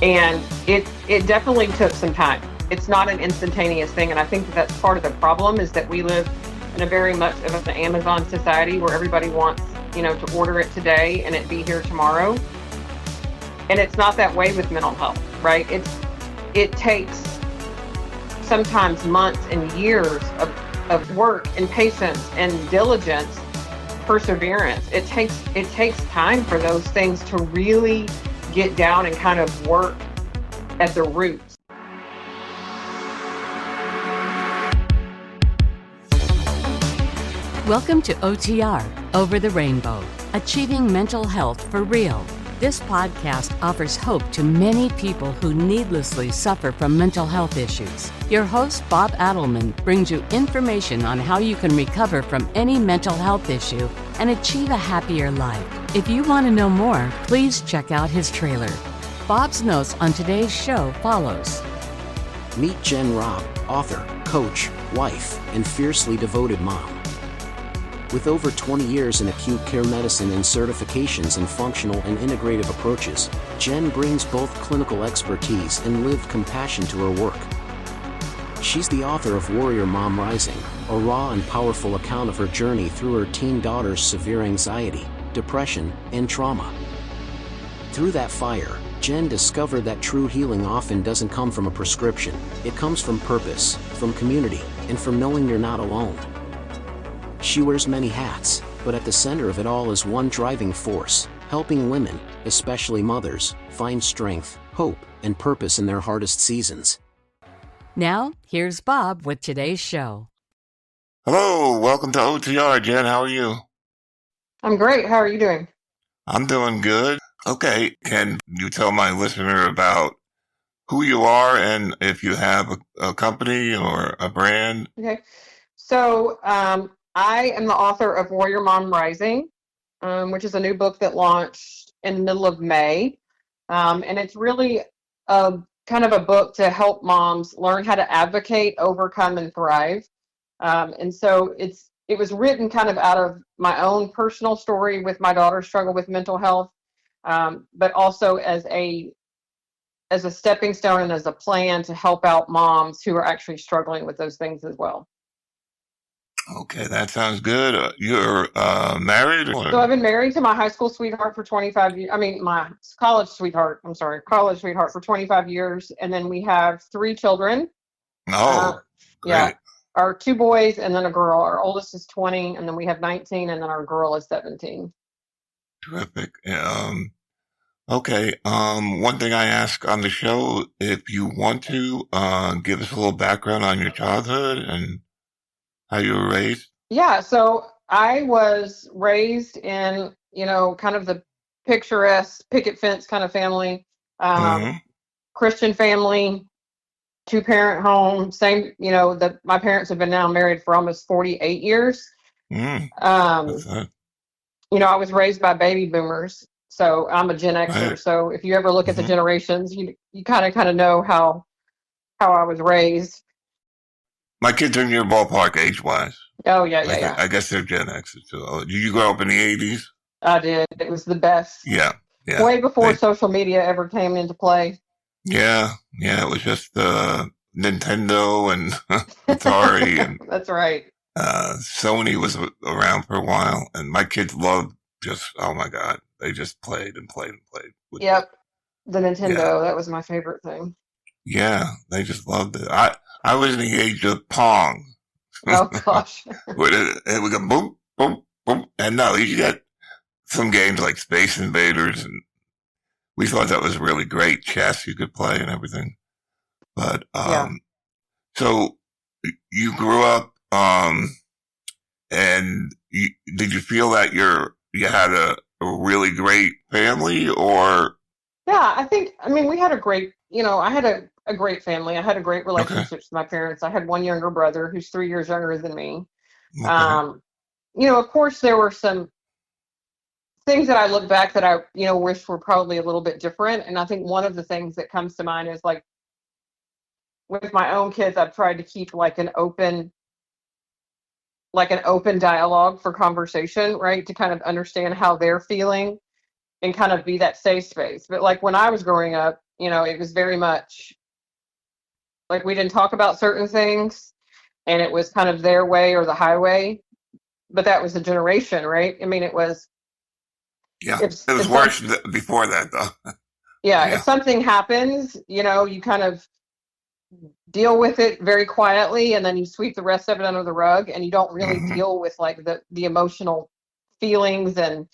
And it definitely took some time. It's not an instantaneous thing. And I think that's part of the problem is that we live in a very much of an Amazon society where everybody wants, to order it today and it be here tomorrow. And it's not that way with mental health, right? It takes sometimes months and years of work and patience and diligence, perseverance. It takes time for those things to really get down and kind of work at the roots. Welcome to OTR, Over the Rainbow, Achieving Mental Health for Real. This podcast offers hope to many people who needlessly suffer from mental health issues. Your host, Bob Adelman, brings you information on how you can recover from any mental health issue and achieve a happier life. If you want to know more, please check out his trailer. Bob's notes on today's show follows. Meet Jenn Robb, author, coach, wife, and fiercely devoted mom. With over 20 years in acute care medicine and certifications in functional and integrative approaches, Jenn brings both clinical expertise and lived compassion to her work. She's the author of Warrior Mom Rising, a raw and powerful account of her journey through her teen daughter's severe anxiety, depression, and trauma. Through that fire, Jenn discovered that true healing often doesn't come from a prescription. It comes from purpose, from community, and from knowing you're not alone. She wears many hats, but at the center of it all is one driving force, helping women, especially mothers, find strength, hope, and purpose in their hardest seasons. Now, here's Bob with today's show. Hello, welcome to OTR, Jenn. How are you? I'm great. How are you doing? I'm doing good. Okay, can you tell my listener about who you are and if you have a company or a brand? Okay. So I am the author of Warrior Mom Rising, which is a new book that launched in the middle of May. And it's really a kind of a book to help moms learn how to advocate, overcome, and thrive. And so it was written kind of out of my own personal story with my daughter's struggle with mental health, but also as a stepping stone and as a plan to help out moms who are actually struggling with those things as well. Okay, that sounds good. You're married? So I've been married to my high school sweetheart for 25 years. I mean, my college sweetheart for 25 years. And then we have 3 children. Oh, great. Yeah. Our 2 boys and then a girl. Our oldest is 20, and then we have 19, and then our girl is 17. Terrific. Okay. One thing I ask on the show, if you want to give us a little background on your childhood and how you were raised? Yeah, so I was raised in, kind of the picturesque picket fence kind of family, Christian family, 2-parent home, same, my parents have been now married for almost 48 years. I was raised by baby boomers, so I'm a Gen Xer. Right. So if you ever look at the generations, you kind of know how I was raised. My kids are in your ballpark age-wise. Oh, yeah. I guess they're Gen Xers too. Did you grow up in the 80s? I did. It was the best. Yeah. Way before social media ever came into play. Yeah. It was just Nintendo and Atari. And that's right. Sony was around for a while, and my kids loved oh my God, they just played and played and played. Yep. The Nintendo, that was my favorite thing. Yeah, they just loved it. I was in the age of Pong. Oh, gosh. And we go boom, boom, boom. And no, you get some games like Space Invaders, and we thought that was really great. Chess you could play and everything. But, so you grew up, and did you feel that you had a really great family, or? Yeah, we had a great, I had a great family. I had a great relationship with my parents. I had one younger brother who's 3 years younger than me. Okay. Of course, there were some things that I look back that I, wish were probably a little bit different. And I think one of the things that comes to mind is like with my own kids, I've tried to keep like an open dialogue for conversation, right? To kind of understand how they're feeling and kind of be that safe space. But like when I was growing up, it was very much like we didn't talk about certain things, and it was kind of their way or the highway. But that was a generation, right? I mean, it was. Yeah, If it was if worse some before that, though. Yeah, if Yeah. something happens, you kind of deal with it very quietly, and then you sweep the rest of it under the rug, and you don't really Hmm. deal with like the emotional feelings and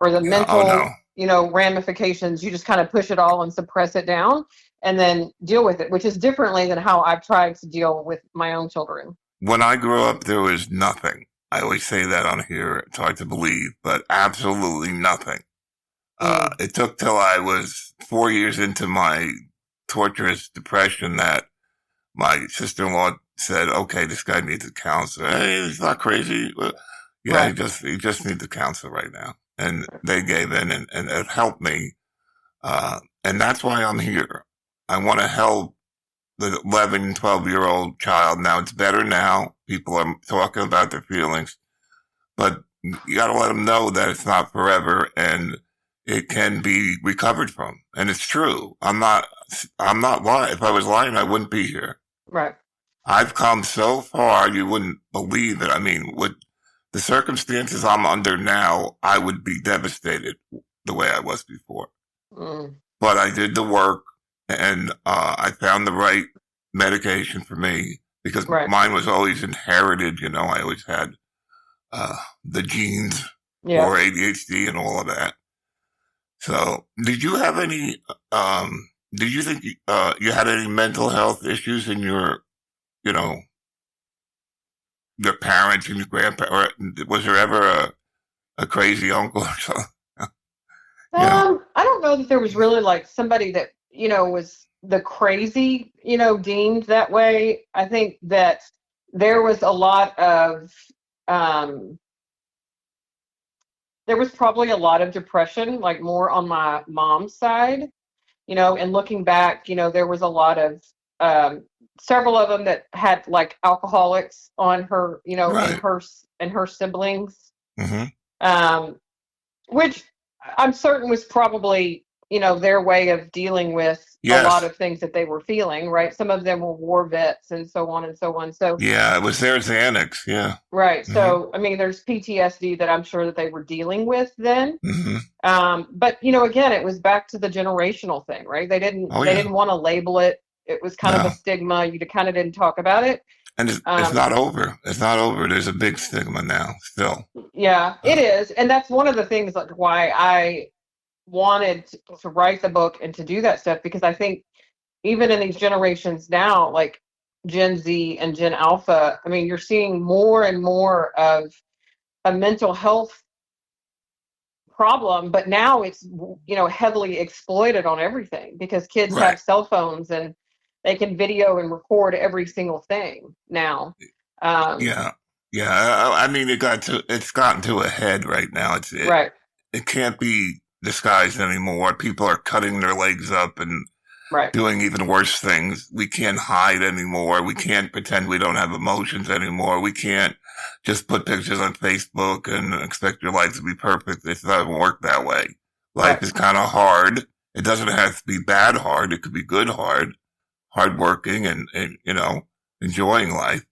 or the Yeah. Oh no. mental ramifications. You just kind of push it all and suppress it down and then deal with it, which is differently than how I've tried to deal with my own children. When I grew up, there was nothing. I always say that on here. It's hard to believe, but absolutely nothing. Mm, It took till I was 4 years into my torturous depression that my sister-in-law said, "Okay, this guy needs a counselor. Hey, he's not crazy. Yeah, right. he just needs a counselor right now." And they gave in, and it helped me. And that's why I'm here. I want to help the 11, 12-year-old child. Now it's better now. People are talking about their feelings, but you got to let them know that it's not forever and it can be recovered from. And it's true. I'm not lying. If I was lying, I wouldn't be here. Right. I've come so far, you wouldn't believe it. I mean, with the circumstances I'm under now, I would be devastated the way I was before. Mm, But I did the work, and I found the right medication for me because right. mine was always inherited. I always had the genes Yeah. for ADHD and all of that. So, did you have any? Did you think you had any mental health issues in you know, your parents and your grandparents? Or was there ever a crazy uncle or something? You know, I don't know that there was really like somebody that, was the crazy, deemed that way. I think that there was a lot of, um, there was probably a lot of depression, like more on my mom's side, and looking back, there was a lot of, um, several of them that had like alcoholics on her, right? in her siblings. Hmm. Um, which I'm certain was probably, their way of dealing with a lot Yes. of things that they were feeling, right? Some of them were war vets and so on and so on. So, Yeah, it was their Xanax. Yeah. right. Hmm. So, I mean, there's PTSD that I'm sure that they were dealing with then. Hmm. But, again, it was back to the generational thing, right? They didn't, Oh they yeah. didn't want to label it. It was kind of a No. stigma. You kind of didn't talk about it. And it's Um, not over. It's not over. There's a big stigma now still. yeah, it Uh, is. And that's one of the things like why I wanted to write the book and to do that stuff, because I think even in these generations now, like Gen Z and Gen Alpha, I mean, you're seeing more and more of a mental health problem, but now it's, heavily exploited on everything because kids right. have cell phones and they can video and record every single thing now. Um, Yeah. Yeah. I mean, it's gotten to a head right now. right, It can't be disguised anymore. People are cutting their legs up and right, doing even worse things. We can't hide anymore. We can't pretend we don't have emotions anymore. We can't just put pictures on Facebook and expect your life to be perfect. It doesn't work that way. Life right, is kind of hard. It doesn't have to be bad hard. It could be good hard working and enjoying life.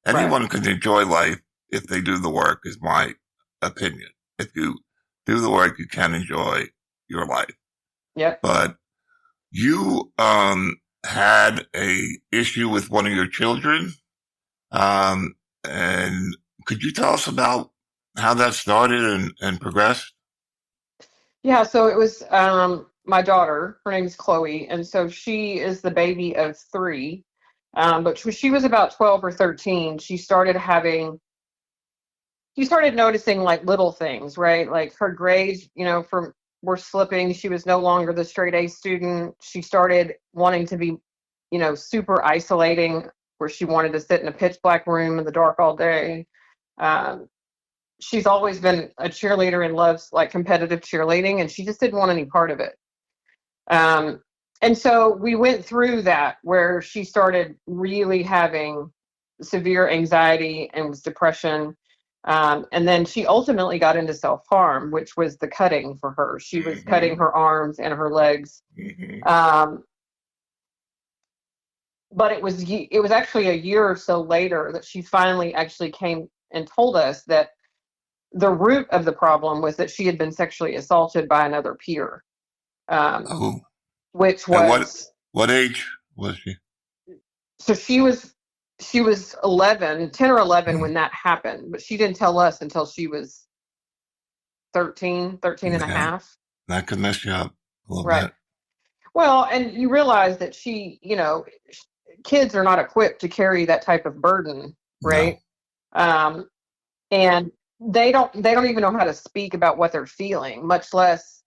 right. Anyone can enjoy life if they do the work, is my opinion. If you do the work, you can enjoy your life. Yep. But you had a issue with one of your children, and could you tell us about how that started and progressed? Yeah, so it was my daughter. Her name's Chloe, and so she is the baby of three. But when she was about 12 or 13, she started noticing like little things, right? Like her grades, from were slipping. She was no longer the straight A student. She started wanting to be, super isolating, where she wanted to sit in a pitch black room in the dark all day. Um, she's always been a cheerleader and loves like competitive cheerleading, and she just didn't want any part of it. Um, and so we went through that where she started really having severe anxiety and was depression. And then she ultimately got into self-harm, which was the cutting for her. She was cutting her arms and her legs. But it was actually a year or so later that she finally actually came and told us that the root of the problem was that she had been sexually assaulted by another peer, which was what age was she? So she was 11, 10 or 11 when that happened, but she didn't tell us until she was 13 and a half. That could mess you up a little Right. bit. Well, and you realize that kids are not equipped to carry that type of burden, right? No. And they don't even know how to speak about what they're feeling, much less,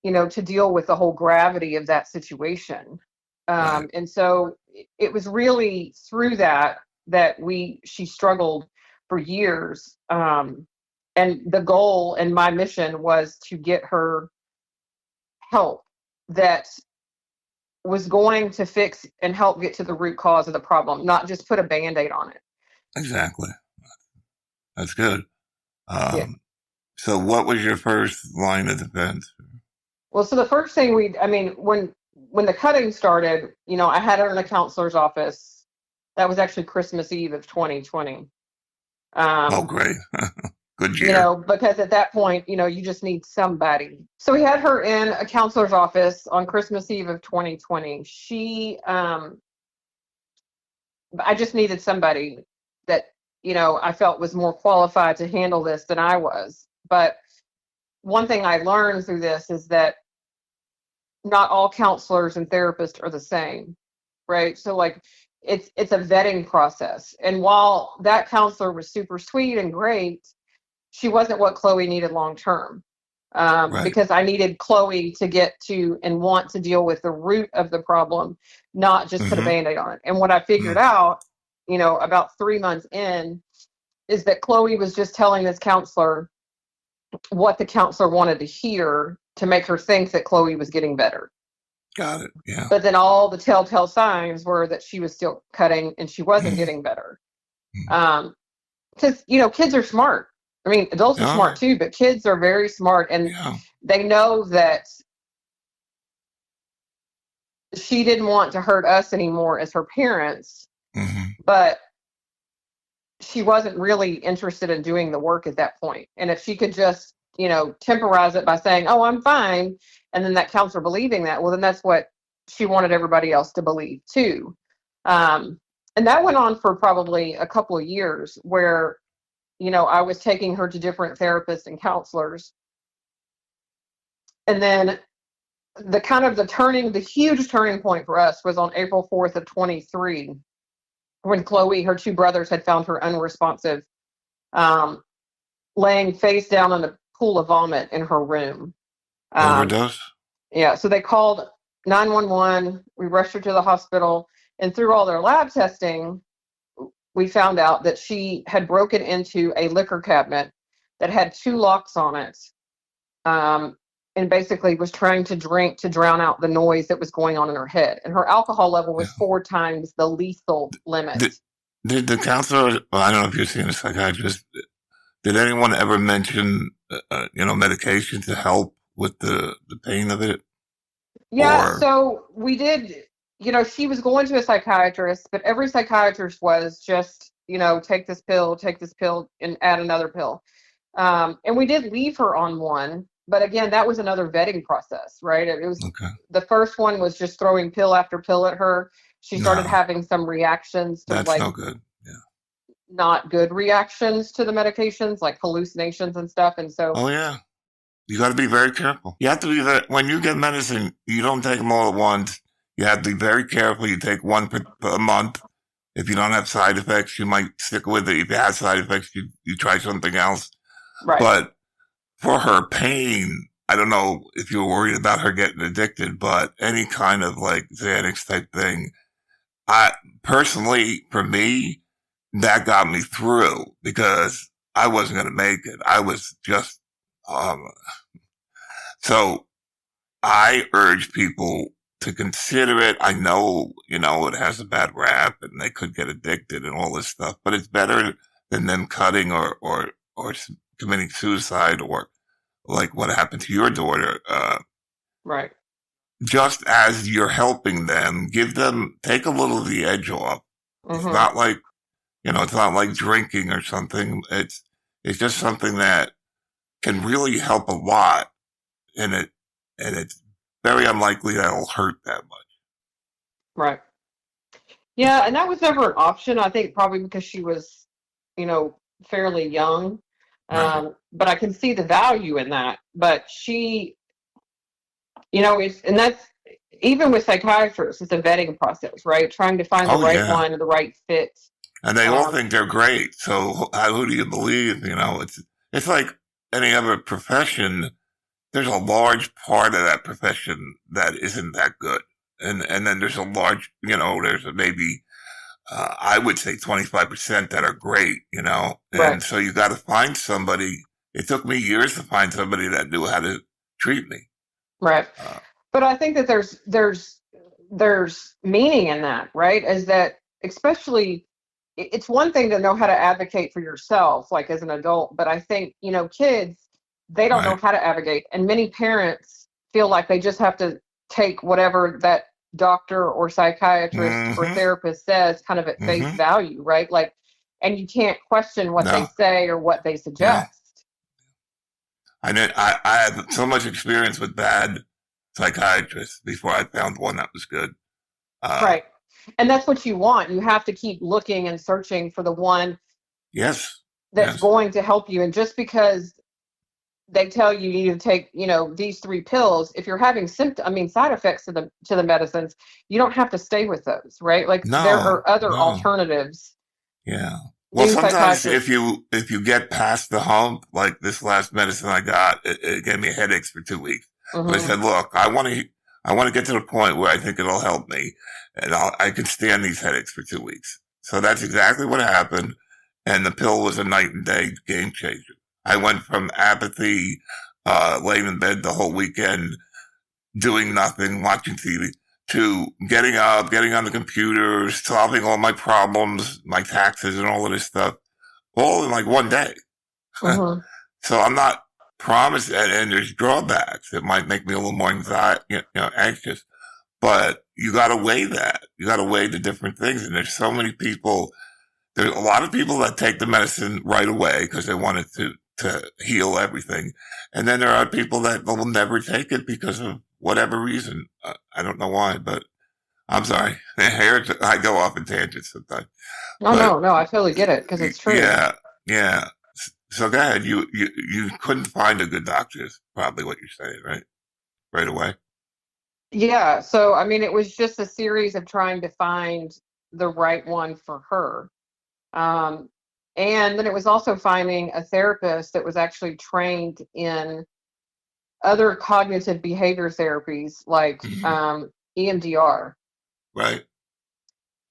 to deal with the whole gravity of that situation. Right. And so it was really through that she struggled for years. And the goal and my mission was to get her help that was going to fix and help get to the root cause of the problem, not just put a Band-Aid on it. Exactly. That's good. Yeah. So what was your first line of defense? Well, so the first thing when the cutting started, I had her in a counselor's office. That was actually Christmas Eve of 2020. Oh, great. Good year. Because at that point, you just need somebody. So we had her in a counselor's office on Christmas Eve of 2020. I just needed somebody that, I felt was more qualified to handle this than I was. But one thing I learned through this is that not all counselors and therapists are the same, right? So it's a vetting process. And while that counselor was super sweet and great, she wasn't what Chloe needed long term. Right. Because I needed Chloe to get to and want to deal with the root of the problem, not just put a Band-Aid on it. And what I figured out, about 3 months in, is that Chloe was just telling this counselor what the counselor wanted to hear to make her think that Chloe was getting better. Got it. Yeah. But then all the telltale signs were that she was still cutting and she wasn't getting better. Because, kids are smart. I mean, adults are smart too, but kids are very smart, and they know that she didn't want to hurt us anymore as her parents, but she wasn't really interested in doing the work at that point. And if she could just, temporize it by saying, "Oh, I'm fine," and then that counselor believing that, well, then that's what she wanted everybody else to believe too. And that went on for probably a couple of years where, I was taking her to different therapists and counselors. And then the huge turning point for us was on April 4th of 23, when Chloe, her two brothers, had found her unresponsive, laying face down in a pool of vomit in her room. Overdose? Yeah, so they called 911. We rushed her to the hospital, and through all their lab testing, we found out that she had broken into a liquor cabinet that had 2 locks on it, and basically was trying to drink to drown out the noise that was going on in her head. And her alcohol level was 4 times the lethal limit. Did the counselor, well, I don't know if you're seeing a psychiatrist, did anyone ever mention, medication to help with the pain of it? Yeah, so we did. She was going to a psychiatrist, but every psychiatrist was just, take this pill, and add another pill. And we did leave her on one, but again, that was another vetting process, right? It was the first one was just throwing pill after pill at her. She started having some reactions to that's no good. Yeah. Not good reactions to the medications, like hallucinations and stuff. And so, oh yeah, you got to be very careful. You have to be when you get medicine, you don't take them all at once. You have to be very careful. You take one per month. If you don't have side effects, you might stick with it. If you have side effects, you try something else. Right. But for her pain, I don't know if you're worried about her getting addicted, but any kind of like Xanax type thing, personally, for me, that got me through because I wasn't going to make it. I was just, so I urge people to consider it. I know, it has a bad rap and they could get addicted and all this stuff, but it's better than them cutting or committing suicide or like what happened to your daughter. Right. Just as you're helping them, take a little of the edge off. It's Mm-hmm. not like, it's not like drinking or something. It's just something that can really help a lot, and it's very unlikely that it'll hurt that much. Right. Yeah, and that was never an option. I think probably because she was, fairly young. Right. But I can see the value in that. But she, and that's even with psychiatrists, it's a vetting process, right? Trying to find the Oh right yeah. one, the right fit. And they all think they're great. So who do you believe? It's like any other profession. There's a large part of that profession that isn't that good. And then there's a large, there's maybe, I would say 25% that are great, And Right. so you got to find somebody. It took me years to find somebody that knew how to treat me. Right. But I think that there's meaning in that, right? Is that especially it's one thing to know how to advocate for yourself, like as an adult, but I think, kids, they don't know Right. how to advocate. And many parents feel like they just have to take whatever that doctor or psychiatrist or Mm-hmm. therapist says kind of at face Mm-hmm. value, right? Like, and you can't question what they No. say or what they No. suggest. I had so much experience with bad psychiatrists before I found one that was good. Right. And that's what you want. You have to keep looking and searching for the one Yes. that's Yes. going to help you. And just because they tell you you need to take, these 3 pills, if you're having side effects to the medicines, you don't have to stay with those, right? Like there No. are other No. alternatives. Yeah. Well, Being sometimes psychiatrist. if you get past the hump, like this last medicine I got, it gave me headaches for 2 weeks. But I Mm-hmm. said, look, I want to get to the point where I think it'll help me, and I can stand these headaches for 2 weeks. So that's exactly what happened, and the pill was a night and day game changer. I went from apathy, laying in bed the whole weekend, doing nothing, watching TV, to getting up, getting on the computer, solving all my problems, my taxes and all of this stuff, all in like one day. Mm-hmm. So I'm not promised, and there's drawbacks. It might make me a little more anxious, but you got to weigh that. You got to weigh the different things. And there's a lot of people that take the medicine right away because they want it to heal everything. And then there are people that will never take it because of whatever reason. I don't know why, but I'm sorry. I go off in tangents sometimes. Oh, no, I totally get it because it's true. Yeah. Yeah. So go ahead. You couldn't find a good doctor is probably what you're saying, right? Right away. Yeah. So, it was just a series of trying to find the right one for her. And then it was also finding a therapist that was actually trained in other cognitive behavior therapies like EMDR. Right.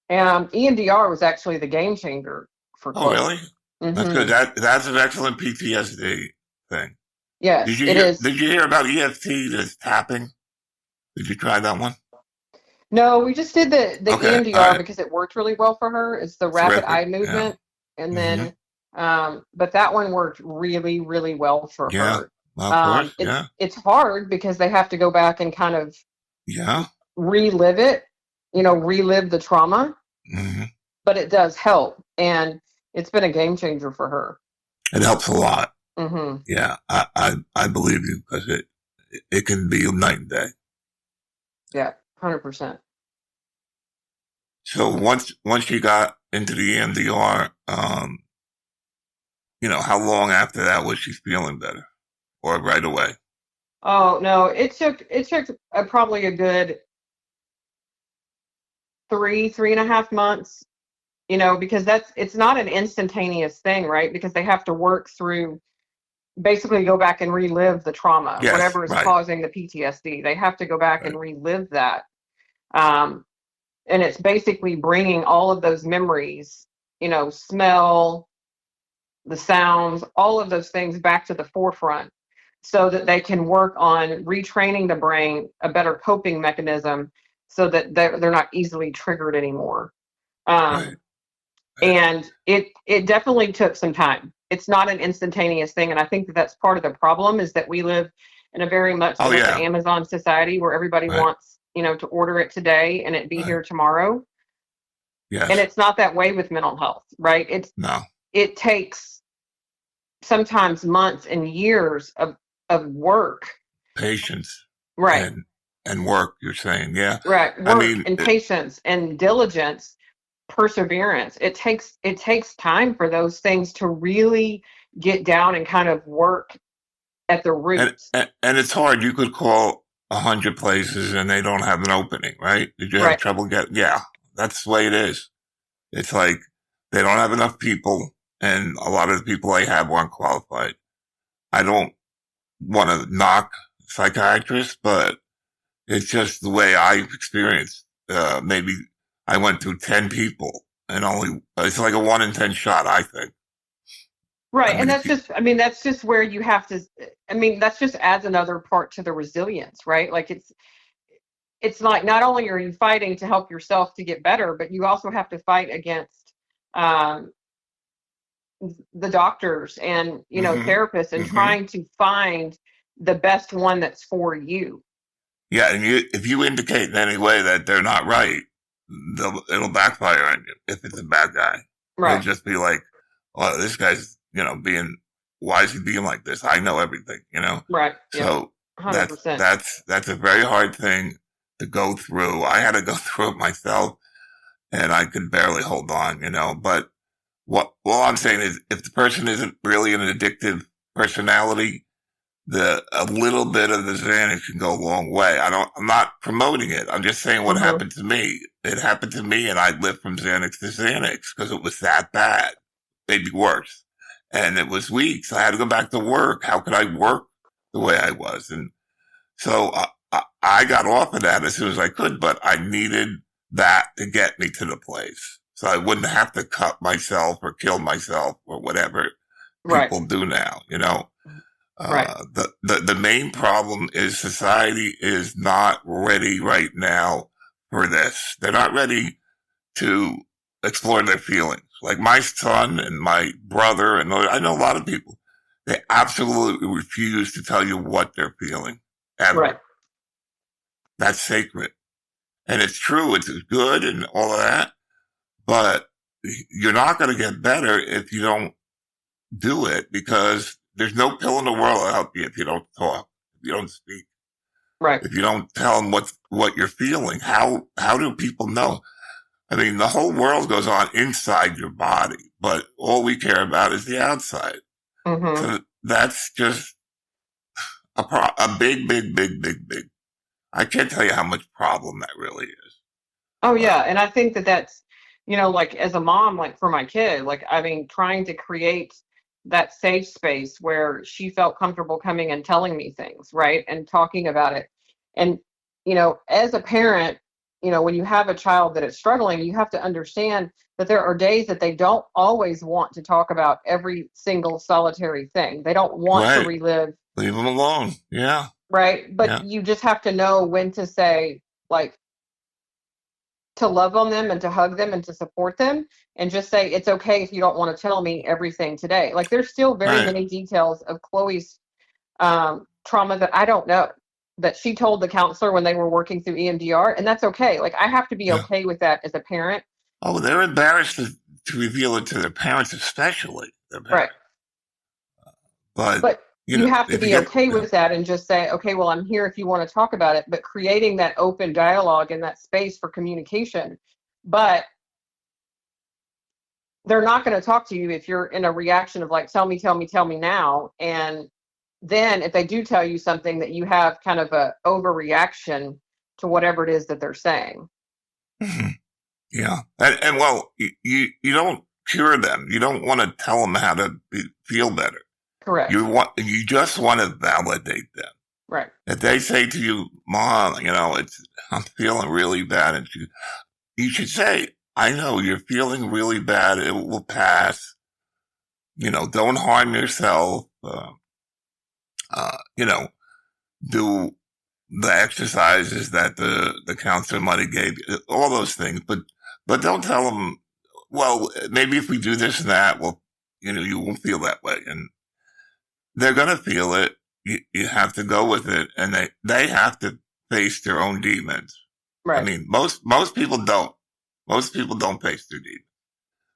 And EMDR was actually the game changer for Oh, Chloe. really? That's good. That's an excellent PTSD thing. Yes, it is. Did you hear about EFT, this tapping? Did you try that one? No, we just did the Okay, EMDR all right. because it worked really well for her. It's the rapid eye movement. Yeah. And then, but that one worked really, really well for her. Well, of course, it's hard because they have to go back and kind of relive it, relive the trauma. Mm-hmm. But it does help, and it's been a game changer for her. It helps a lot. Mm-hmm. Yeah, I believe you because it can be a night and day. Yeah, 100%. So once you got into the EMDR, how long after that was she feeling better, or right away? Oh no, it took probably a good 3.5 months. Because it's not an instantaneous thing, right? Because they have to work through, basically go back and relive the trauma, whatever is causing the PTSD. They have to go back and relive that. And it's basically bringing all of those memories, smell, the sounds, all of those things back to the forefront so that they can work on retraining the brain a better coping mechanism so that they're not easily triggered anymore. And it definitely took some time. It's not an instantaneous thing. And I think that that's part of the problem, is that we live in a very much Oh of an yeah, Amazon society where everybody right, wants, to order it today and it be right, here tomorrow. And yes, it's not that way with mental health, right? no, It takes sometimes months and years of work. patience Right. and work. You're saying, yeah. Right. I Work mean, and patience and diligence, perseverance. It takes time for those things to really get down and kind of work at the roots. and it's hard. You could call 100 places and they don't have an opening, right? Did you have Right. trouble getting? Yeah, that's the way it is. It's like they don't have enough people, and a lot of the people they have aren't qualified. I don't want to knock psychiatrists, but it's just the way I've experienced. Maybe I went through 10 people, and it's like a 1 in 10 shot, I think. Right. How And many that's people? just, that's just where you have to, that's just adds another part to the resilience, right? Like it's like, not only are you fighting to help yourself to get better, but you also have to fight against um, the doctors and, Hmm. therapists, and Hmm. trying to find the best one that's for you. Yeah, and if you indicate in any way that they're not right, it'll backfire on you if it's a bad guy. They'll Right. just be like, "Oh, this guy's, why is he being like this? I know everything." Right. Yep. So that's 100%. that's that's a very hard thing to go through. I had to go through it myself, and I could barely hold on. But all I'm saying is, if the person isn't really an addictive personality, a little bit of the Xanax can go a long way. I'm not promoting it. I'm just saying what Hmm. happened to me. It happened to me, and I lived from Xanax to Xanax because it was that bad, maybe worse. And it was weeks. I had to go back to work. How could I work the way I was? And so I got off of that as soon as I could, but I needed that to get me to the place. So I wouldn't have to cut myself or kill myself or whatever Right. people do now. Right. The main problem is society is not ready right now for this. They're not ready to explore their feelings. Like my son and my brother, and I know a lot of people, they absolutely refuse to tell you what they're feeling Right. ever. That's sacred. And it's true. It's good and all of that, but you're not going to get better if you don't do it, because there's no pill in the world that'll help you if you don't talk, if you don't speak, Right. if you don't tell them what you're feeling. How do people know? I mean, the whole world goes on inside your body, but all we care about is the outside. Hmm. So that's just a big, big, big, big, big. I can't tell you how much problem that really is. Oh But yeah, and I think that that's, like as a mom, like for my kid, like trying to create that safe space where she felt comfortable coming and telling me things, right? And talking about it. And as a parent, when you have a child that is struggling, you have to understand that there are days that they don't always want to talk about every single solitary thing. They don't want to right, relive, leave them alone. Yeah, right? But yeah, you just have to know when to say, like, to love on them and to hug them and to support them, and just say it's okay if you don't want to tell me everything today. Like there's still very right, many details of Chloe's trauma that I don't know, that she told the counselor when they were working through EMDR, and that's okay. Like I have to be yeah. okay with that as a parent. Oh, they're embarrassed to reveal it to their parents, especially their Right. parents. But But you have to if you be get, okay with that and just say, okay, well, I'm here if you want to talk about it, but creating that open dialogue and that space for communication. But they're not going to talk to you if you're in a reaction of like, tell me now. And then if they do tell you something, that you have kind of a overreaction to whatever it is that they're saying. yeah, and well, you don't cure them. You don't want to tell them how to feel better. Correct. You just want to validate them. Right. If they say to you, "Mom, I'm feeling really bad," and you should say, "I know you're feeling really bad. It will pass. Don't harm yourself. Uh, you know, do the exercises that the counselor might have gave you, all those things, but don't tell them well, maybe if we do this and that, well, you won't feel that way. And they're going to feel it. You have to go with it. And they have to face their own demons. Right. I mean, most people don't. Most people don't face their demons.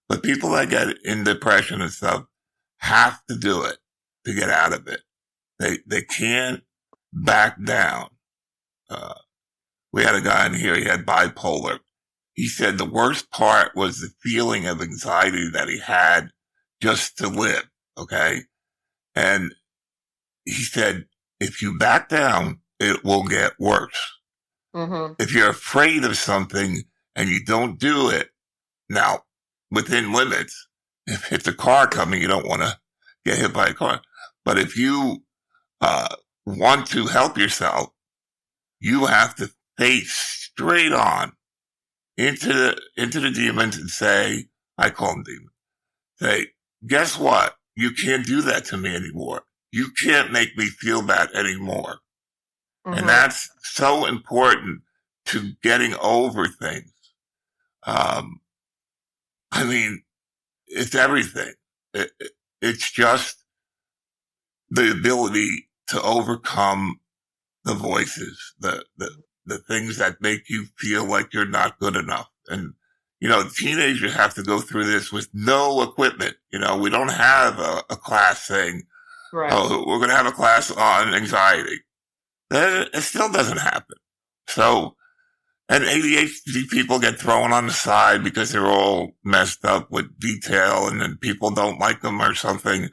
But people that get in depression and stuff have to do it to get out of it. They can't back down. We had a guy in here, he had bipolar. He said the worst part was the feeling of anxiety that he had just to live, okay? And he said, if you back down, it will get worse. Mm-hmm. If you're afraid of something and you don't do it, now, within limits, if it's a car coming, you don't want to get hit by a car. But if you want to help yourself, you have to face straight on into the demons and say, I call them demons. Say, guess what? You can't do that to me anymore. You can't make me feel bad anymore. Mm-hmm. And that's so important to getting over things. I mean, it's everything. It's just the ability to overcome the voices, the things that make you feel like you're not good enough. And, teenagers have to go through this with no equipment. We don't have a class saying, Right. oh, we're going to have a class on anxiety. It still doesn't happen. So, and ADHD people get thrown on the side because they're all messed up with detail and then people don't like them or something.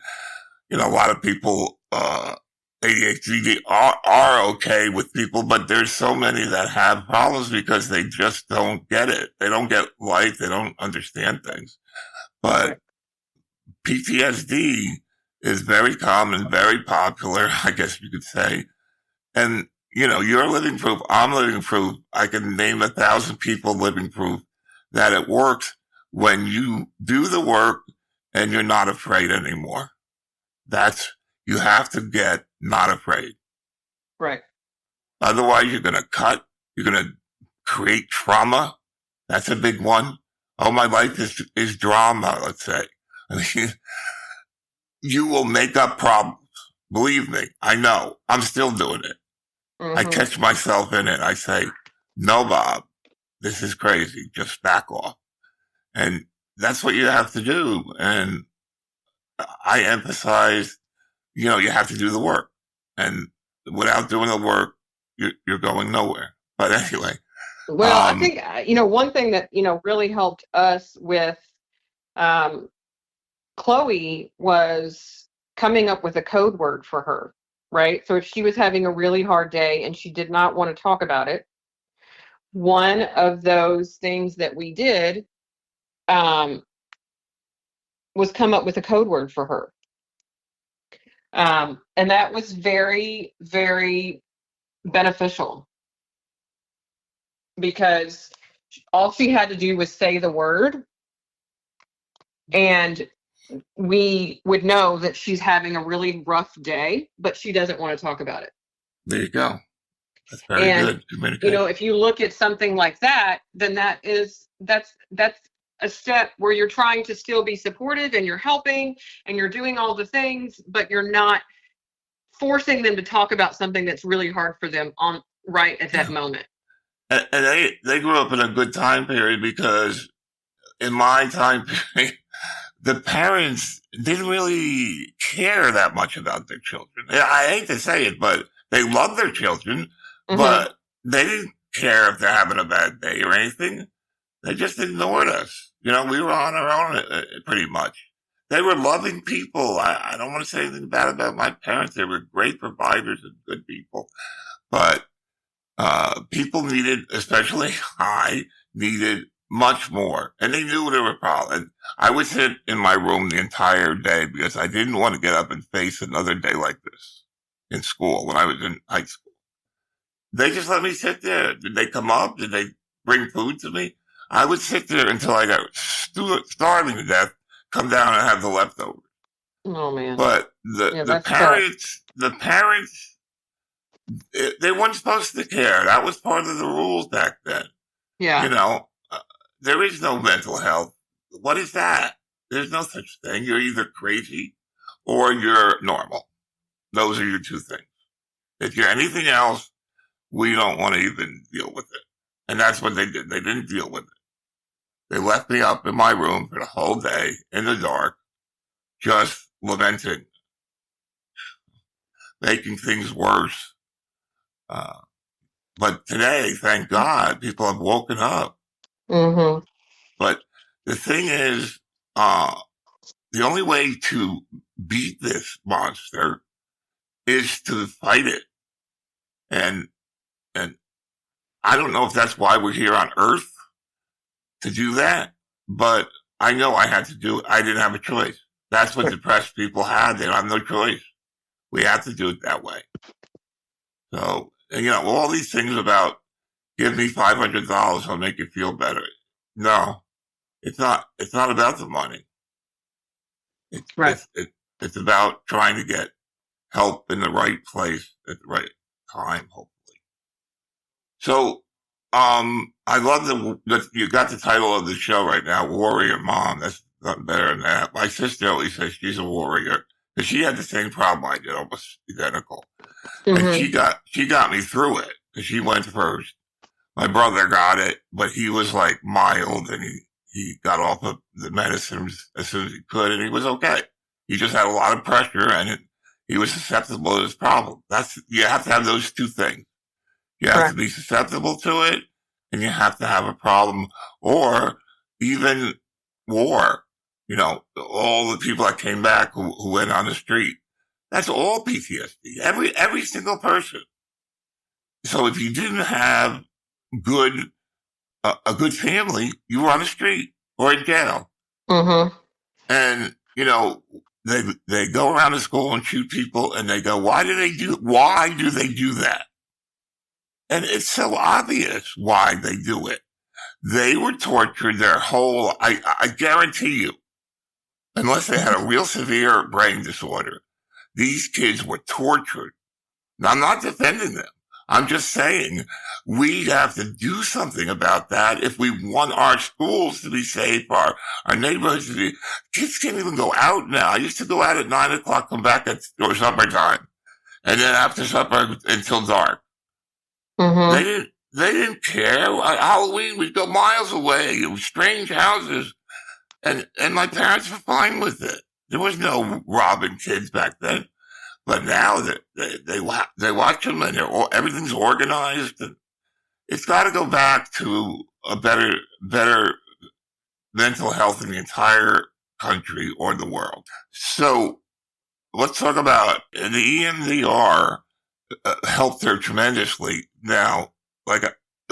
A lot of people, ADHD are okay with people, but there's so many that have problems because they just don't get it. They don't get life. They don't understand things. But PTSD is very common, very popular, I guess you could say. And, you're living proof. I'm living proof. I can name 1,000 people living proof that it works when you do the work and you're not afraid anymore. You have to get not afraid. Right. Otherwise, you're going to cut. You're going to create trauma. That's a big one. Oh, my life is drama, let's say. I mean, you will make up problems. Believe me, I know. I'm still doing it. Mm-hmm. I catch myself in it. I say, no, Bob, this is crazy. Just back off. And that's what you have to do. And I emphasize, you have to do the work. And without doing the work, you're going nowhere. But anyway. Well, I think, one thing that, really helped us with Chloe was coming up with a code word for her, right? So if she was having a really hard day and she did not want to talk about it, one of those things that we did was come up with a code word for her. And that was very, very beneficial because all she had to do was say the word and we would know that she's having a really rough day, but she doesn't want to talk about it. There you go. That's very good. If you look at something like that, then that's a step where you're trying to still be supportive and you're helping and you're doing all the things, but you're not forcing them to talk about something that's really hard for them right at that moment. And they grew up in a good time period because in my time period, the parents didn't really care that much about their children. I hate to say it, but they loved their children, mm-hmm. but they didn't care if they're having a bad day or anything. They just ignored us. We were on our own pretty much. They were loving people. I don't want to say anything bad about my parents. They were great providers and good people. But people needed, especially I, needed much more. And they knew there were problems. I would sit in my room the entire day because I didn't want to get up and face another day like this in school when I was in high school. They just let me sit there. Did they come up? Did they bring food to me? I would sit there until I got starving to death, come down and have the leftovers. Oh, man. But the parents, they weren't supposed to care. That was part of the rules back then. Yeah. There is no mental health. what is that? There's no such thing. You're either crazy or you're normal. Those are your two things. If you're anything else, we don't want to even deal with it. And that's what they did. They didn't deal with it. They left me up in my room for the whole day in the dark, just lamenting, making things worse. But today, thank God, people have woken up. Mm-hmm. But the thing is, the only way to beat this monster is to fight it. And I don't know if that's why we're here on Earth, to do that, but I know I had to do it. I didn't have a choice. That's what depressed people had. They don't have no choice. We have to do it that way. So, and, all these things about give me $500, I'll make you feel better. No, it's not about the money. Right. It's about trying to get help in the right place at the right time, hopefully. So, I love that you got the title of the show right now, Warrior Mom. That's nothing better than that. My sister always says she's a warrior because she had the same problem I did, almost identical. Mm-hmm. And she got me through it because she went first. My brother got it, but he was like mild and he got off of the medicines as soon as he could and he was okay. He just had a lot of pressure and he was susceptible to this problem. You have to have those two things. You have to be susceptible to it, and you have to have a problem, or even war. All the people that came back who went on the street. That's all PTSD. Every single person. So if you didn't have a good family, you were on the street or in jail. Mm-hmm. And they go around the school and shoot people, and they go, why do they do that? And it's so obvious why they do it. They were tortured their whole, I guarantee you, unless they had a real severe brain disorder, these kids were tortured. Now, I'm not defending them. I'm just saying we have to do something about that if we want our schools to be safe, our neighborhoods to be. Kids can't even go out now. I used to go out at 9:00, come back at supper time, and then after supper until dark. Mm-hmm. They didn't care. At Halloween, we'd go miles away. It was strange houses. And my parents were fine with it. There was no robbing kids back then. But now they watch them and everything's organized. And it's got to go back to a better mental health in the entire country or the world. So let's talk about the EMDR. Helped her tremendously. Now,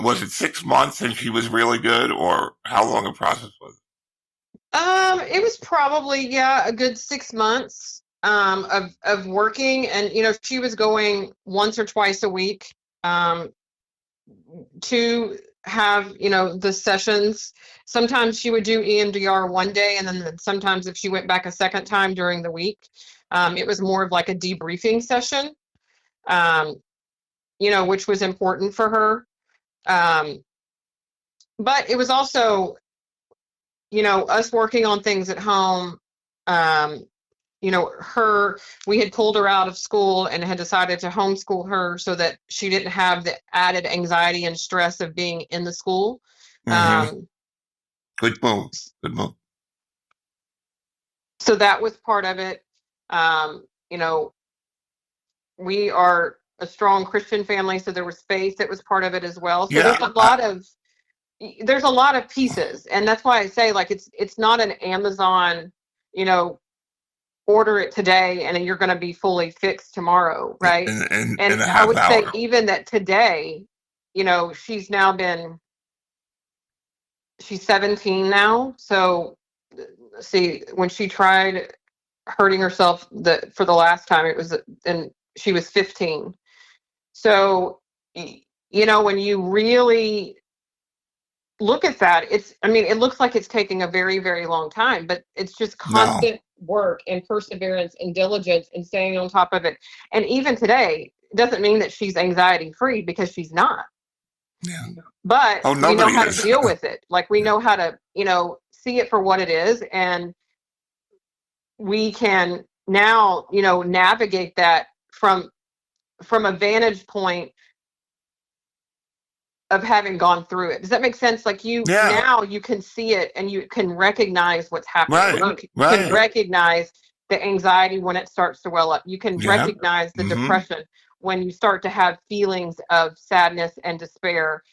was it 6 months and she was really good, or how long a process was it? It was probably a good 6 months of working, and she was going once or twice a week to have the sessions. Sometimes she would do EMDR one day, and then sometimes if she went back a second time during the week, it was more of like a debriefing session. Which was important for her. But it was also, us working on things at home. We had pulled her out of school and had decided to homeschool her so that she didn't have the added anxiety and stress of being in the school. Mm-hmm. Good move. So that was part of it. We are a strong Christian family, so there was faith that was part of it as well. So there's a lot of pieces, and that's why I say it's not an Amazon, order it today and you're going to be fully fixed tomorrow, right? And I would say even that today, she's 17 now. So see, when she tried hurting herself for the last time, it was and she was 15. So, when you really look at that, it looks like it's taking a very, very long time, but it's just constant work and perseverance and diligence and staying on top of it. And even today, it doesn't mean that she's anxiety free, because she's not. Yeah. But we know how to deal with it. We know how to, see it for what it is, and we can now, navigate that from a vantage point of having gone through it. Does that make sense? Like Yeah. now you can see it and you can recognize what's happening. Right. You can Right. recognize the anxiety when it starts to well up. You can Yeah. recognize the Mm-hmm. depression when you start to have feelings of sadness and despair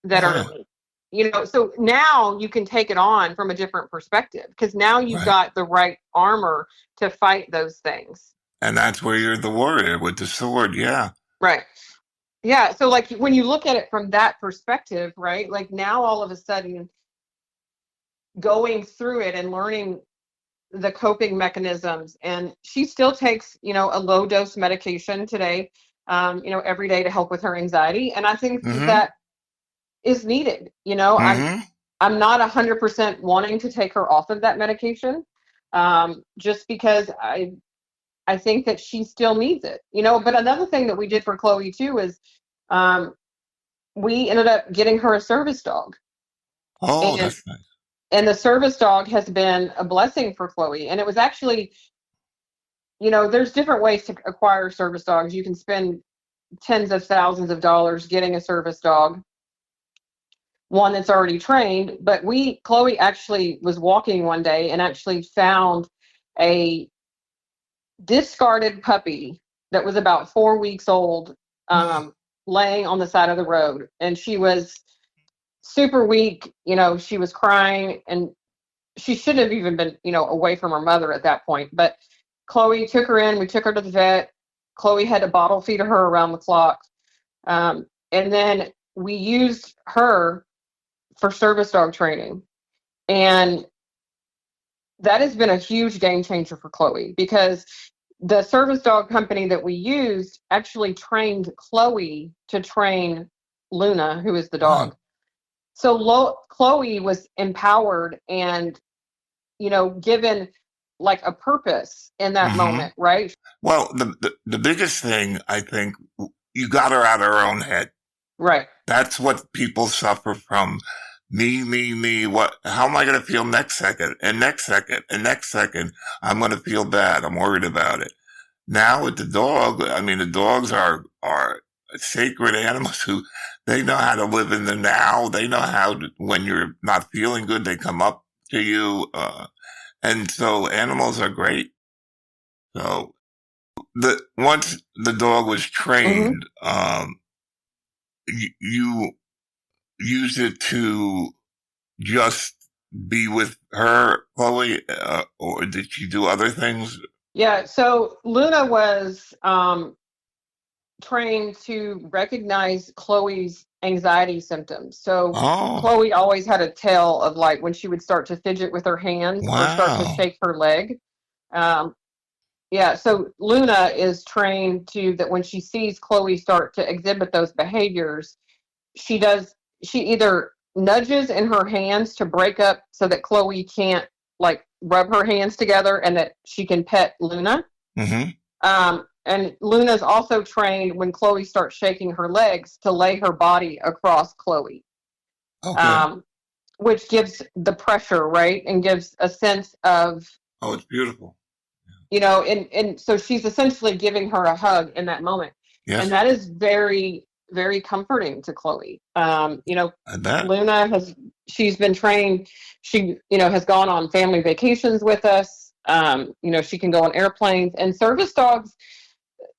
that Yeah. are, so now you can take it on from a different perspective, because now you've Right. got the right armor to fight those things. And that's where you're the warrior with the sword. Yeah. Right. Yeah. So like when you look at it from that perspective, right? Like now all of a sudden going through it and learning the coping mechanisms, and she still takes, a low dose medication today, every day to help with her anxiety. And I think Mm-hmm. that is needed. Mm-hmm. I'm not 100% wanting to take her off of that medication, just because I think that she still needs it, But another thing that we did for Chloe too is, we ended up getting her a service dog. Oh, And that's nice. and the service dog has been a blessing for Chloe. And it was actually, there's different ways to acquire service dogs. You can spend tens of thousands of dollars getting a service dog, one that's already trained. But Chloe actually was walking one day and actually found a discarded puppy that was about 4 weeks old, laying on the side of the road. And she was super weak. She was crying, and she shouldn't have even been, away from her mother at that point. But Chloe took her in. We took her to the vet. Chloe had to bottle feed her around the clock. And then we used her for service dog training. And that has been a huge game changer for Chloe, because the service dog company that we used actually trained Chloe to train Luna, who is the dog. Wow. So Chloe was empowered and, given like a purpose in that Mm-hmm. moment, right? Well, the biggest thing, I think, you got her out of her own head. Right. That's what people suffer from. Me. How am I going to feel next second? And next second, and next second, I'm going to feel bad. I'm worried about it. Now with the dog, I mean, the dogs are sacred animals who, they know how to live in the now. They know how to, when you're not feeling good, they come up to you. And so animals are great. So once the dog was trained, you use it to just be with her, Chloe, or did she do other things? Yeah. So Luna was trained to recognize Chloe's anxiety symptoms. So Chloe always had a tell of like when she would start to fidget with her hands or start to shake her leg. Yeah, so Luna is trained to that when she sees Chloe start to exhibit those behaviors, she either nudges in her hands to break up so that Chloe can't like rub her hands together and that she can pet Luna. Mm-hmm. And Luna's also trained when Chloe starts shaking her legs to lay her body across Chloe. Okay. Which gives the pressure, right? And gives a sense of, oh, it's beautiful. And so she's essentially giving her a hug in that moment. Yes. And that is very, very comforting to Chloe. I bet. Luna she's been trained. She, has gone on family vacations with us. She can go on airplanes, and service dogs,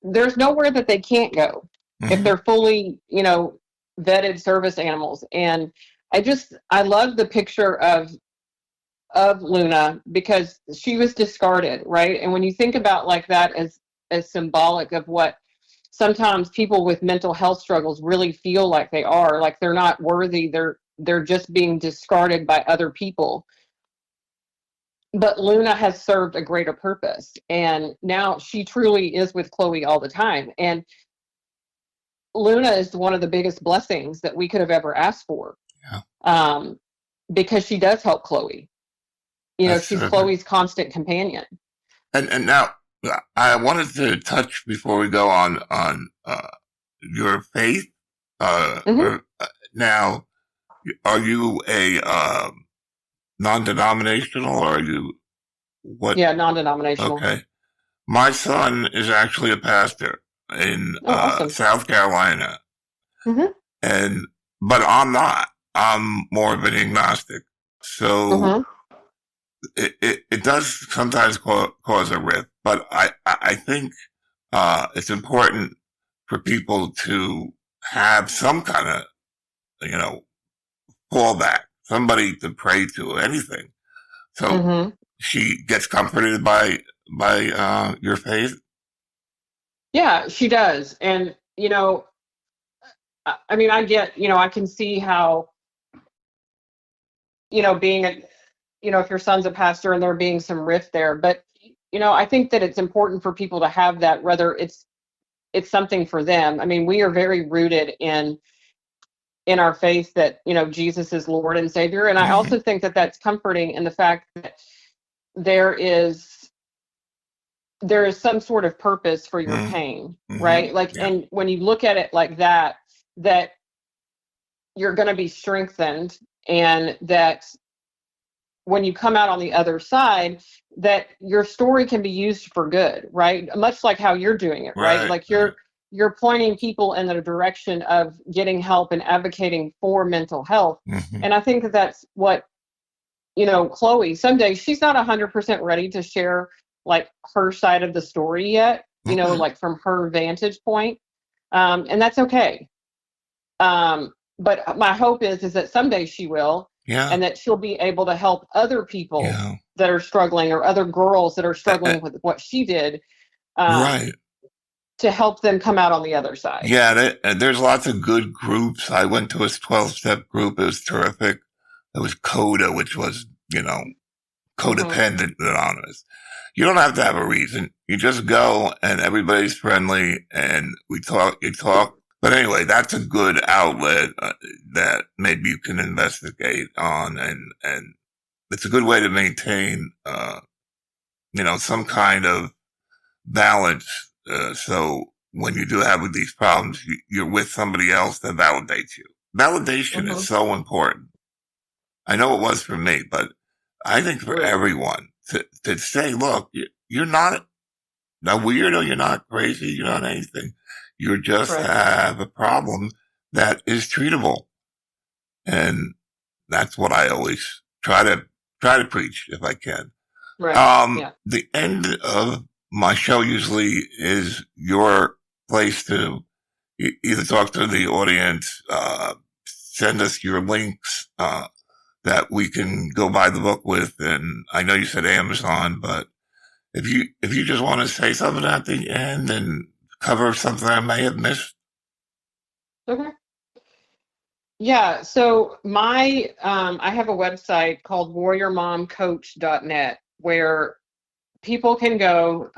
there's nowhere that they can't go if they're fully, vetted service animals. And I love the picture of Luna because she was discarded, right? And when you think about like that as symbolic of what sometimes people with mental health struggles really feel like they are, like they're not worthy, they're just being discarded by other people. But Luna has served a greater purpose, and now she truly is with Chloe all the time. And Luna is one of the biggest blessings that we could have ever asked for. Yeah. Because she does help Chloe. That's she's terrific. Chloe's constant companion. And now I wanted to touch before we go on your faith. Now, are you a non-denominational, or are you what? Yeah, non-denominational. Okay. My son is actually a pastor in Oh, awesome. South Carolina, Mm-hmm. but I'm not. I'm more of an agnostic. So Mm-hmm. it does sometimes cause a rift, but I think it's important for people to have some kind of, fallback, somebody to pray to, anything. So Mm-hmm. she gets comforted by your faith. Yeah, she does. And, I mean, I get, I can see how, being a, if your son's a pastor and there being some rift there, but, I think that it's important for people to have that, whether it's something for them. I mean, we are very rooted in our faith that, Jesus is Lord and Savior. And I Mm-hmm. also think that that's comforting in the fact that there is there is some sort of purpose for your Mm-hmm. pain, Mm-hmm. right? Like, Yeah. and when you look at it like that you're going to be strengthened, and that when you come out on the other side, that your story can be used for good, right? Much like how you're doing it, right? Right. Like Right. you're pointing people in the direction of getting help and advocating for mental health. Mm-hmm. And I think that that's what, Chloe, someday she's not 100% ready to share like her side of the story yet, Okay. like from her vantage point. And that's okay. But my hope is that someday she will, Yeah. and that she'll be able to help other people Yeah. that are struggling, or other girls that are Uh, uh, struggling with what she did, um, right. to help them come out on the other side. Yeah. There's lots of good groups. I went to a 12-step group. It was terrific. There was CODA, which was, Mm-hmm. codependent anonymous. You don't have to have a reason. You just go and everybody's friendly and you talk. But anyway, that's a good outlet that maybe you can investigate on, and it's a good way to maintain, some kind of balance. So when you do have these problems, you're with somebody else that validates you. Validation is Mm-hmm. so important. I know it was for me, but I think for Right. everyone to say, look, you're not a weirdo, you're not crazy, you're not anything. You just Right. have a problem that is treatable. And that's what I always try to preach if I can. Right. Yeah. The end of my show usually is your place to either talk to the audience, send us your links, that we can go buy the book with. And I know you said Amazon, but if you just want to say something at the end and cover something I may have missed. Okay. Yeah. So I have a website called warriormomcoach.net where people can go.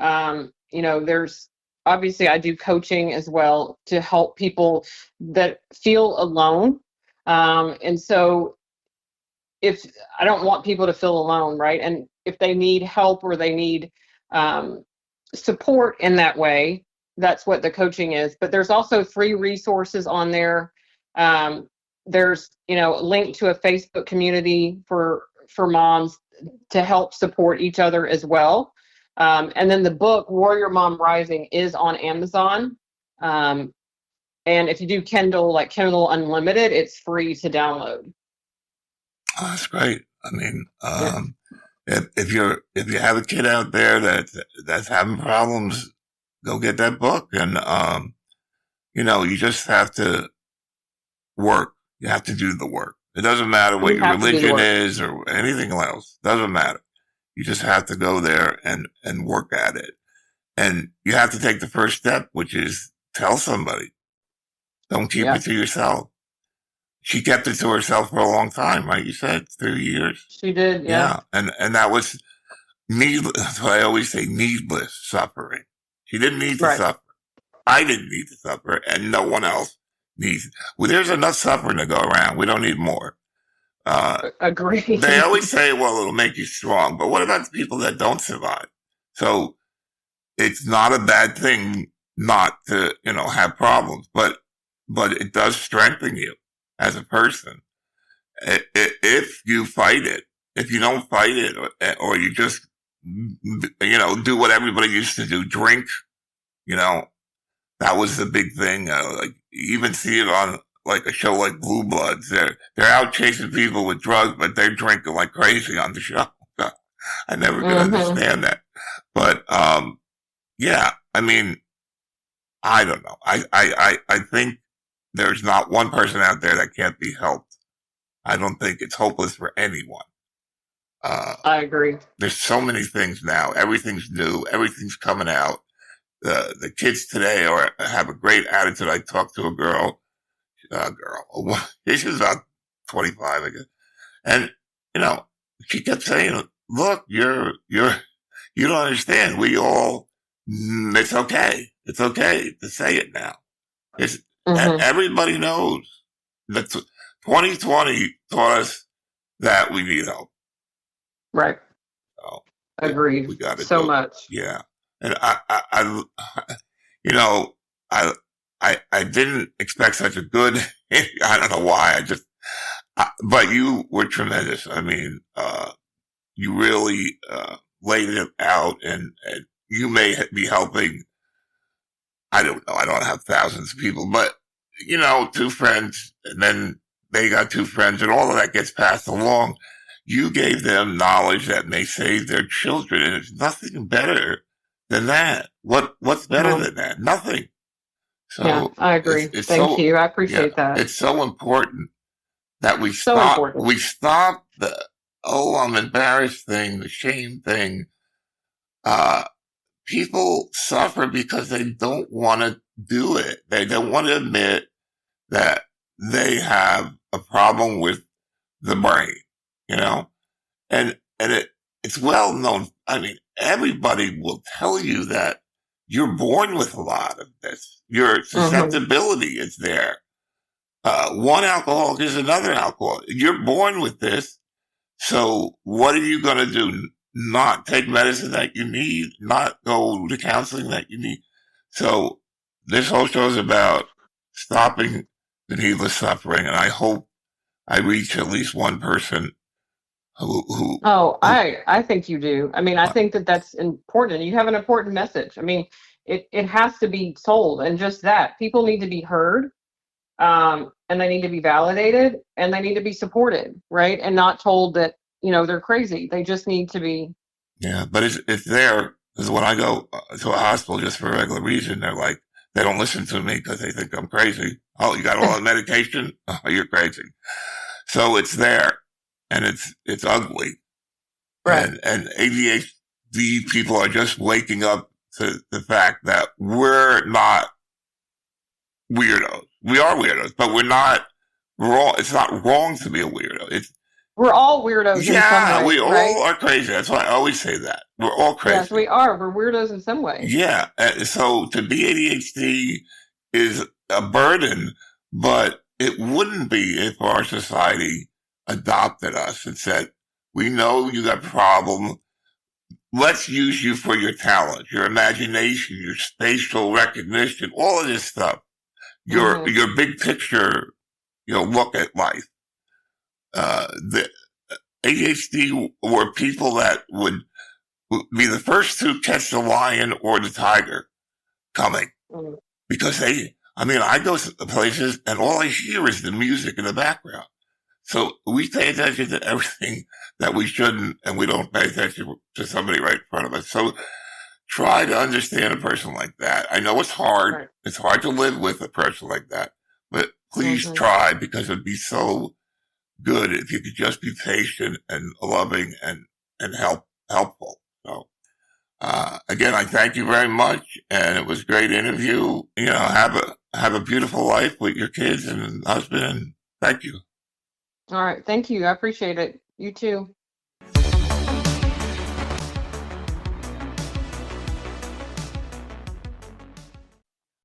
There's obviously I do coaching as well to help people that feel alone. And so if I don't want people to feel alone, right? And if they need help or they need um, support in that way, that's what the coaching is. But there's also free resources on there. There's a link to a Facebook community for moms to help support each other as well. And then the book Warrior Mom Rising is on Amazon. And if you do Kindle, like Kindle Unlimited, it's free to download. Oh, that's great. I mean, Yeah. if you have a kid out there that's having problems, go get that book. And you just have to work. You have to do the work. It doesn't matter what We your have to do the religion work. is or anything else. Doesn't matter. You just have to go there and work at it. And you have to take the first step, which is tell somebody. Don't keep Yeah. it to yourself. She kept it to herself for a long time, right? You said 3 years. She did, yeah. Yeah. And that was needless. That's what I always say, needless suffering. She didn't need to Right. suffer. I didn't need to suffer, and no one else needs. Well, there's enough suffering to go around. We don't need more. Agree. They always say, well, it'll make you strong. But what about the people that don't survive? So it's not a bad thing not to, have problems, but it does strengthen you as a person if you fight it. if you don't fight it, or you just, do what everybody used to do, drink, that was the big thing. Like, you even see it on like a show like Blue Bloods. They're out chasing people with drugs, but they're drinking like crazy on the show. I never could understand that. But, yeah, I mean, I don't know. I think there's not one person out there that can't be helped. I don't think it's hopeless for anyone. I agree. There's so many things now. Everything's new. Everything's coming out. The kids today have a great attitude. I talked to a girl, she's about 25, I guess. And, she kept saying, look, you don't understand. It's okay. It's okay to say it now. Everybody knows that 2020 taught us that we need help. Right. So, agreed. We got it so much. Yeah. And I didn't expect such a good, I don't know why, but you were tremendous. I mean, you really, laid it out, and you may be helping, I don't know, I don't have thousands of people, but, 2 friends, and then they got 2 friends, and all of that gets passed along. You gave them knowledge that may save their children, and it's nothing better than that. What's better than that? Nothing. So yeah, I agree. Thank you. I appreciate that. It's so important that we stop the, I'm embarrassed thing, the shame thing. People suffer because they don't want to do it. They don't want to admit that they have a problem with the brain, and it's well known. I mean, everybody will tell you that you're born with a lot of this. Your susceptibility is there. One alcoholic is another alcoholic. You're born with this. So what are you going to do? Not take medicine that you need, not go to counseling that you need. So this whole show is about stopping the needless suffering. And I hope I reach at least one person who I think you do. I mean, I think that's important. You have an important message. I mean, it has to be told, and just that people need to be heard, and they need to be validated, and they need to be supported, right? And not told that, they're crazy. They just need to be. Yeah, but it's there. Because when I go to a hospital just for a regular reason, they're like, they don't listen to me because they think I'm crazy. Oh, you got all the medication? Oh, you're crazy. So it's there. And it's ugly. Right. And ADHD people are just waking up to the fact that we're not weirdos. We are weirdos, but we're not wrong. It's not wrong to be a weirdo. We're all weirdos in some way, we right? all are crazy. That's why I always say that. We're all crazy. Yes, we are. We're weirdos in some way. Yeah. So to be ADHD is a burden, but it wouldn't be if our society adopted us and said, we know you got a problem. Let's use you for your talent, your imagination, your spatial recognition, all of this stuff, your big picture, look at life. The ADHD were people that would be the first to catch the lion or the tiger coming because I go to places and all I hear is the music in the background. So we pay attention to everything that we shouldn't, and we don't pay attention to somebody right in front of us. So try to understand a person like that. I know it's hard. Right. It's hard to live with a person like that, but please try, because it'd be so good if you could just be patient and loving and helpful. So, again, I thank you very much, and it was a great interview. Have a beautiful life with your kids and husband, and thank you. All right. Thank you. I appreciate it. You too.